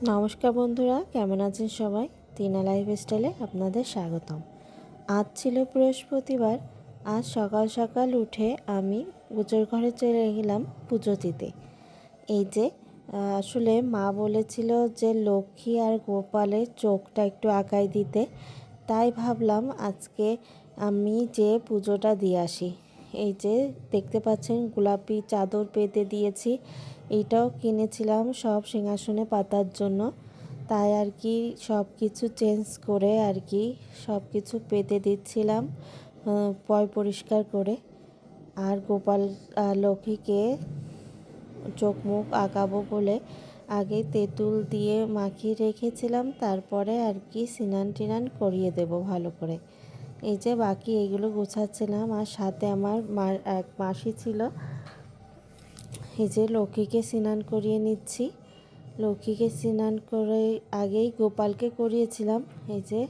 নমস্কার বন্ধুরা, কেমন আছেন সবাই? টিনা লাইফস্টাইলে আপনাদের স্বাগতম। আজ ছিল বৃহস্পতিবার। আজ সকাল সকাল উঠে আমি পুজোর ঘরে চলে গেলাম পুজো দিতে। এই যে আসলে মা বলেছিল যে লক্ষ্মী আর গোপালের চোখটা একটু আঁকাই দিতে, তাই ভাবলাম আজকে আমি যে পুজোটা দিয়ে আসি। এই যে দেখতে পাচ্ছেন গোলাপি চাদর পেতে দিয়েছি, এইটাও কিনেছিলাম সব সিংহাসনে পাতার জন্য। তাই আর কি সব কিছু চেঞ্জ করে আর কি সব কিছু পেতে দিচ্ছিলাম পরিষ্কার করে। আর গোপাল লক্ষ্মীকে চোখ মুখ আঁকাবো বলে আগে তেঁতুল দিয়ে মাখিয়ে রেখেছিলাম, তারপরে আর কি স্নান টিনান করিয়ে দেব ভালো করে। এই যে বাকি এগুলো গোছাচ্ছিলাম, আর সাথে আমার এক মাসি ছিল। এই যে লক্ষ্মীকে স্নান করিয়ে নিচ্ছি। লক্ষ্মীকে স্নান করে আগেই গোপালকে করিয়েছিলাম। এই যে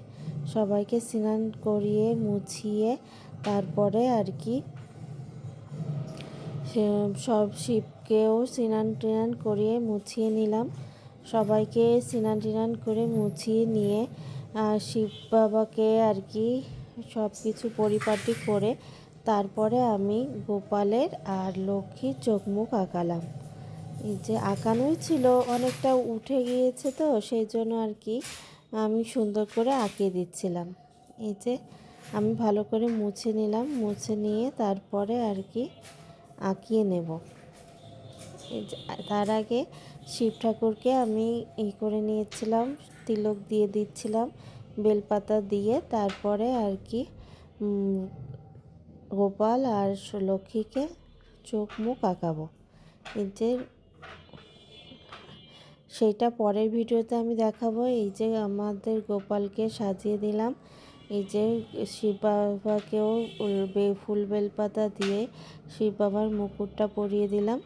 সবাইকে স্নান করিয়ে মুছিয়ে তারপরে আর কি সব শিবকেও স্নান টিনান করিয়ে মুছিয়ে নিলাম। সবাইকে স্নান টিনান করে মুছিয়ে নিয়ে শিব বাবাকে আর কি সব কিছু পরিপাটি করে তারপরে আমি গোপালের আর লক্ষ্মীর চোখ মুখ আঁকালাম। এই যে আঁকানোই ছিল, অনেকটা উঠে গিয়েছে তো সেই জন্য আর কি আমি সুন্দর করে আঁকিয়ে দিচ্ছিলাম। এই যে আমি ভালো করে মুছে নিলাম, মুছে নিয়ে তারপরে আর কি আঁকিয়ে নেব। তার আগে শিব ঠাকুরকে আমি করে নিয়েছিলাম, তিলক দিয়ে দিচ্ছিলাম বেলপাতা দিয়ে। তারপরে আর কি গোপাল আর লক্ষ্মীকে চোখ মুখ আঁকাবো। এই যে সেইটা পরের ভিডিওতে আমি দেখাবো। এই যে আমাদের গোপালকে সাজিয়ে দিলাম। এই যে শিব বাবাকেও ফুল বেলপাতা দিয়ে শিব বাবার মুকুটটা পরিয়ে দিলাম।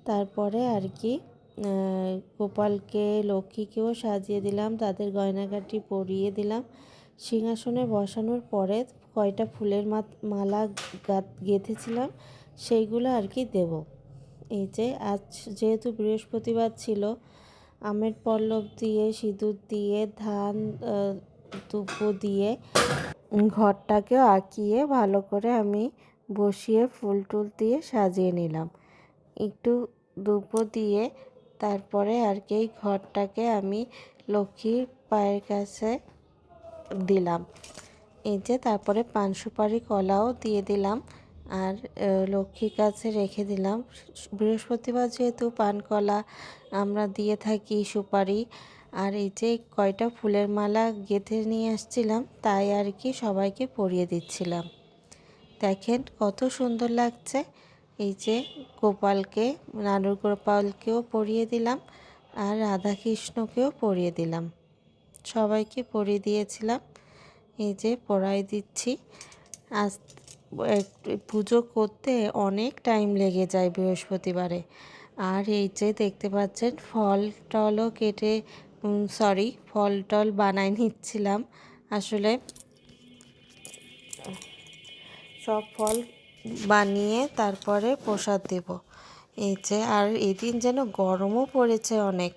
তারপরে আর কি গোপালকে লক্ষ্মীকেও সাজিয়ে দিলাম, তাদের গয়নাগাটি পরিয়ে দিলাম। সিংহাসনে বসানোর পরে কয়টা ফুলের মালা গেঁথেছিলাম সেইগুলো আর কি দেব। এই যে আজ যেহেতু বৃহস্পতিবার ছিল, আমের পল্লব দিয়ে সিঁদুর দিয়ে ধান দুব্বো দিয়ে ঘরটাকেও আঁকিয়ে ভালো করে আমি বসিয়ে ফুল টুল দিয়ে সাজিয়ে নিলাম। একটু দুব্বো দিয়ে তারপরে আর কি ঘরটাকে আমি লক্ষ্মীর পায়ের কাছে দিলাম। এই যে তারপরে পান সুপারি কলাও দিয়ে দিলাম আর লক্ষ্মীর কাছে রেখে দিলাম। বৃহস্পতিবার যেহেতু পান কলা আমরা দিয়ে থাকি, সুপারি। আর এই যে কয়টা ফুলের মালা গেঁথে নিয়ে আসছিলাম, তাই আর কি সবাইকে পরিয়ে দিচ্ছিলাম। দেখেন কত সুন্দর লাগছে। এই যে গোপালকে, নানুর গোপালকেও পরিয়ে দিলাম আর রাধাকৃষ্ণকেও পরিয়ে দিলাম, সবাইকে পরিয়ে দিয়েছিলাম। এই যে পরাই দিচ্ছি। আজ পুজো করতে অনেক টাইম লেগে যায় বৃহস্পতিবারে। আর এই যে দেখতে পাচ্ছেন ফল টলও কেটে ফল টল বানাই নিচ্ছিলাম। আসলে সব ফল বানিয়ে তারপরে প্রসাদ দেব। এই যে আর এদিন যেন গরমও পড়েছে অনেক।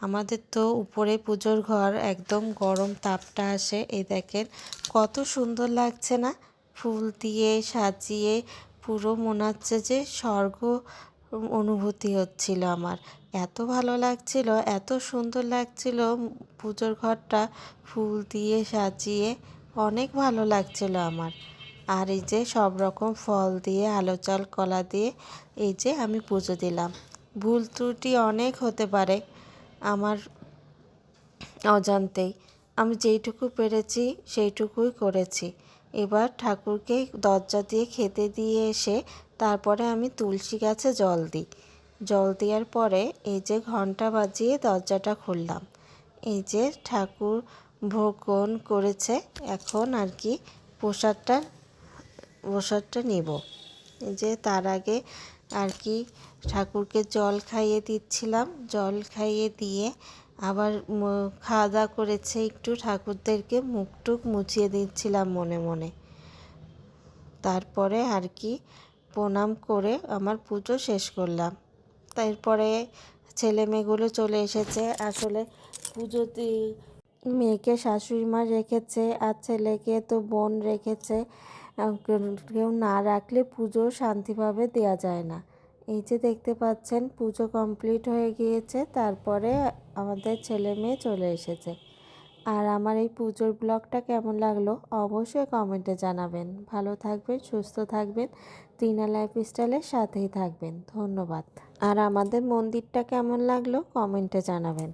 আমাদের তো উপরে পুজোর ঘর, একদম গরম তাপটা আসে। এই দেখেন কত সুন্দর লাগছে না, ফুল দিয়ে সাজিয়ে পুরো মনে হচ্ছে যে স্বর্গ অনুভূতি হচ্ছিল আমার। এত ভালো লাগছিল, এত সুন্দর লাগছিল পুজোর ঘরটা ফুল দিয়ে সাজিয়ে, অনেক ভালো লাগছিল আমার। আর এই যে সব রকম ফল দিয়ে আলো চাল কলা দিয়ে এই যে আমি পুজো দিলাম। ভুল ত্রুটি অনেক হতে পারে আমার অজান্তেই, আমি যেইটুকু পেরেছি সেইটুকুই করেছি। এবার ঠাকুরকে দরজা দিয়ে খেতে দিয়ে এসে তারপরে আমি তুলসী গাছে জল দিই। জল দেওয়ার পরে এই যে ঘন্টা বাজিয়ে দরজাটা খুললাম। এই যে ঠাকুর ভোগন করেছে, এখন আর কি প্রসাদটা নেব। এই যে তার আগে আর কি ঠাকুরকে জল খাইয়ে দিচ্ছিলাম। জল খাইয়ে দিয়ে আবার খাওয়া দাওয়া করেছে একটু, ঠাকুরদেরকে মুখ টুক মুছিয়ে দিচ্ছিলাম মনে মনে। তারপরে আর কি প্রণাম করে আমার পুজো শেষ করলাম। তারপরে ছেলে মেয়েগুলো চলে এসেছে। আসলে পুজোতে মেয়েকে শাশুড়ি মা রেখেছে আর ছেলেকে তো বোন রেখেছে। কেউ না রাখলে পুজো শান্তিভাবে দেওয়া যায় না। এই যে দেখতে পাচ্ছেন পুজো কমপ্লিট হয়ে গিয়েছে, তারপরে আমাদের ছেলে মেয়ে চলে এসেছে। আর আমার এই পুজোর ব্লগটা কেমন লাগলো অবশ্যই কমেন্টে জানাবেন। ভালো থাকবেন, সুস্থ থাকবেন, টিনা লাইফস্টাইলের সাথেই থাকবেন। ধন্যবাদ। আর আমাদের মন্দিরটা কেমন লাগলো কমেন্টে জানাবেন।